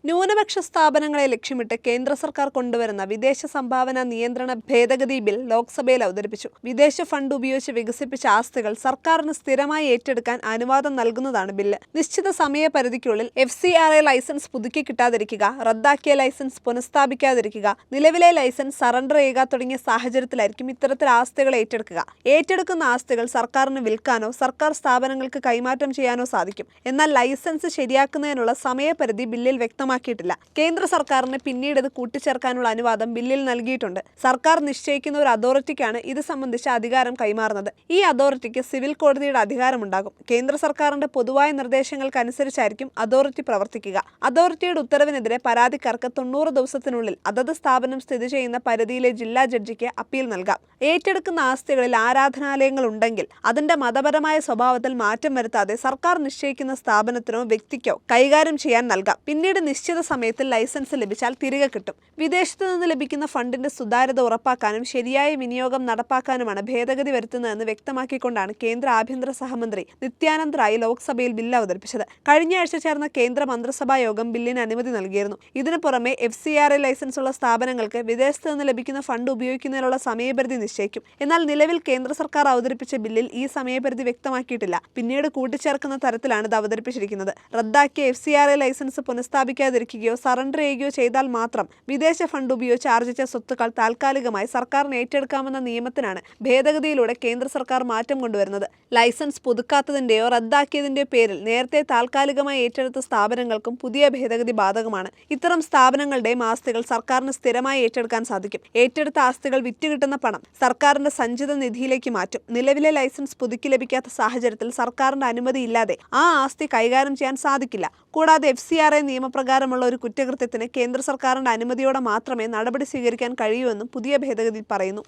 ന്യൂനപക്ഷ സ്ഥാപനങ്ങളെ ലക്ഷ്യമിട്ട് കേന്ദ്ര സർക്കാർ കൊണ്ടുവരുന്ന വിദേശ സംഭാവന നിയന്ത്രണ ഭേദഗതി ബിൽ ലോക്സഭയിൽ അവതരിപ്പിച്ചു. വിദേശ ഫണ്ട് ഉപയോഗിച്ച് വികസിപ്പിച്ച ആസ്തികൾ സർക്കാരിന് സ്ഥിരമായി ഏറ്റെടുക്കാൻ അനുവാദം നൽകുന്നതാണ് ബില്ല്. നിശ്ചിത സമയപരിധിക്കുള്ളിൽ FCRA ലൈസൻസ് പുതുക്കി കിട്ടാതിരിക്കുക, റദ്ദാക്കിയ ലൈസൻസ് പുനഃസ്ഥാപിക്കാതിരിക്കുക, നിലവിലെ ലൈസൻസ് സറണ്ടർ ചെയ്യുക തുടങ്ങിയ സാഹചര്യത്തിലായിരിക്കും ഇത്തരത്തിൽ ആസ്തികൾ ഏറ്റെടുക്കുക. ഏറ്റെടുക്കുന്ന ആസ്തികൾ സർക്കാരിന് വിൽക്കാനോ സർക്കാർ സ്ഥാപനങ്ങൾക്ക് കൈമാറ്റം ചെയ്യാനോ സാധിക്കും. എന്നാൽ ലൈസൻസ് ശരിയാക്കുന്നതിനുള്ള സമയപരിധി ബില്ലിൽ വ്യക്തമാക്കിയിട്ടില്ല. കേന്ദ്ര സർക്കാരിന് പിന്നീട് ഇത് കൂട്ടിച്ചേർക്കാനുള്ള അനുവാദം ബില്ലിൽ നൽകിയിട്ടുണ്ട്. സർക്കാർ നിശ്ചയിക്കുന്ന ഒരു അതോറിറ്റിക്കാണ് ഇത് സംബന്ധിച്ച അധികാരം കൈമാറുന്നത്. ഈ അതോറിറ്റിക്ക് സിവിൽ കോടതിയുടെ അധികാരമുണ്ടാകും. കേന്ദ്ര സർക്കാരിന്റെ പൊതുവായ നിർദ്ദേശങ്ങൾക്കനുസരിച്ചായിരിക്കും അതോറിറ്റി പ്രവർത്തിക്കുക. അതോറിറ്റിയുടെ ഉത്തരവിനെതിരെ പരാതിക്കാർക്ക് 90 ദിവസത്തിനുള്ളിൽ അതത് സ്ഥാപനം സ്ഥിതി ചെയ്യുന്ന പരിധിയിലെ ജില്ലാ ജഡ്ജിക്ക് അപ്പീൽ നൽകാം. ഏറ്റെടുക്കുന്ന ആസ്തികളിൽ ആരാധനാലയങ്ങൾ ഉണ്ടെങ്കിൽ അതിന്റെ മതപരമായ സ്വഭാവത്തിൽ മാറ്റം വരുത്താതെ സർക്കാർ നിശ്ചയിക്കുന്ന സ്ഥാപനത്തിനോ വ്യക്തിക്കോ കൈകാര്യം ചെയ്യാൻ നൽകാം. പിന്നീട് നിശ്ചിത സമയത്തിൽ ലൈസൻസ് ലഭിച്ചാൽ തിരികെ കിട്ടും. വിദേശത്ത് നിന്ന് ലഭിക്കുന്ന ഫണ്ടിന്റെ സുതാര്യത ഉറപ്പാക്കാനും ശരിയായ വിനിയോഗം നടപ്പാക്കാനുമാണ് ഭേദഗതി വരുത്തുന്നതെന്ന് വ്യക്തമാക്കിക്കൊണ്ടാണ് കേന്ദ്ര ആഭ്യന്തര സഹമന്ത്രി നിത്യാനന്ദ് റായ് ലോക്സഭയിൽ ബില്ല് അവതരിപ്പിച്ചത്. കഴിഞ്ഞ ആഴ്ച ചേർന്ന കേന്ദ്ര മന്ത്രിസഭാ യോഗം ബില്ലിന് അനുമതി നൽകിയിരുന്നു. ഇതിനു പുറമെ FCRA ലൈസൻസ് ഉള്ള സ്ഥാപനങ്ങൾക്ക് വിദേശത്ത് നിന്ന് ലഭിക്കുന്ന ഫണ്ട് ഉപയോഗിക്കുന്നതിനുള്ള സമയപരിധി നിശ്ചയിക്കും. എന്നാൽ നിലവിൽ കേന്ദ്ര സർക്കാർ അവതരിപ്പിച്ച ബില്ലിൽ ഈ സമയപരിധി വ്യക്തമാക്കിയിട്ടില്ല. പിന്നീട് കൂട്ടിച്ചേർക്കുന്ന തരത്തിലാണ് ഇത് അവതരിപ്പിച്ചിരിക്കുന്നത്. റദ്ദാക്കിയ FCRA ലൈസൻസ് പുനഃസ്ഥാപിക്കാതിരിക്കുകയോ സറണ്ടർ ചെയ്യുകയോ ചെയ്താൽ മാത്രം വിദേശ ഫണ്ട് ഉപയോഗിച്ച് ആർജിച്ച സ്വത്തുക്കൾ താൽക്കാലികമായി സർക്കാരിന് ഏറ്റെടുക്കാമെന്ന നിയമത്തിനാണ് ഭേദഗതിയിലൂടെ കേന്ദ്ര സർക്കാർ മാറ്റം കൊണ്ടുവരുന്നത്. ലൈസൻസ് പുതുക്കാത്തതിന്റെയോ റദ്ദാക്കിയതിന്റെയോ പേരിൽ നേരത്തെ താൽക്കാലികമായി ഏറ്റെടുത്ത സ്ഥാപനങ്ങൾക്കും പുതിയ ഭേദഗതി ബാധകമാണ്. ഇത്തരം സ്ഥാപനങ്ങളുടെയും ആസ്തികൾ സർക്കാരിന് സ്ഥിരമായി ഏറ്റെടുക്കാൻ സാധിക്കും. ഏറ്റെടുത്ത ആസ്തികൾ വിറ്റുകിട്ടുന്ന പണം സർക്കാരിന്റെ സഞ്ചിത നിധിയിലേക്ക് മാറ്റും. നിലവിലെ ലൈസൻസ് പുതുക്കി ലഭിക്കാത്ത സാഹചര്യത്തിൽ സർക്കാരിന്റെ അനുമതിയില്ലാതെ ആ ആസ്തി കൈകാര്യം ചെയ്യാൻ സാധിക്കില്ല. കൂടാതെ FCRA നിയമപ്രകാരമുള്ള ഒരു കുറ്റകൃത്യത്തിന് കേന്ദ്ര സർക്കാരിന്റെ അനുമതിയോടെ മാത്രമേ നടപടി സ്വീകരിക്കാൻ കഴിയൂ എന്നും പുതിയ ഭേദഗതിയിൽ പറയുന്നു.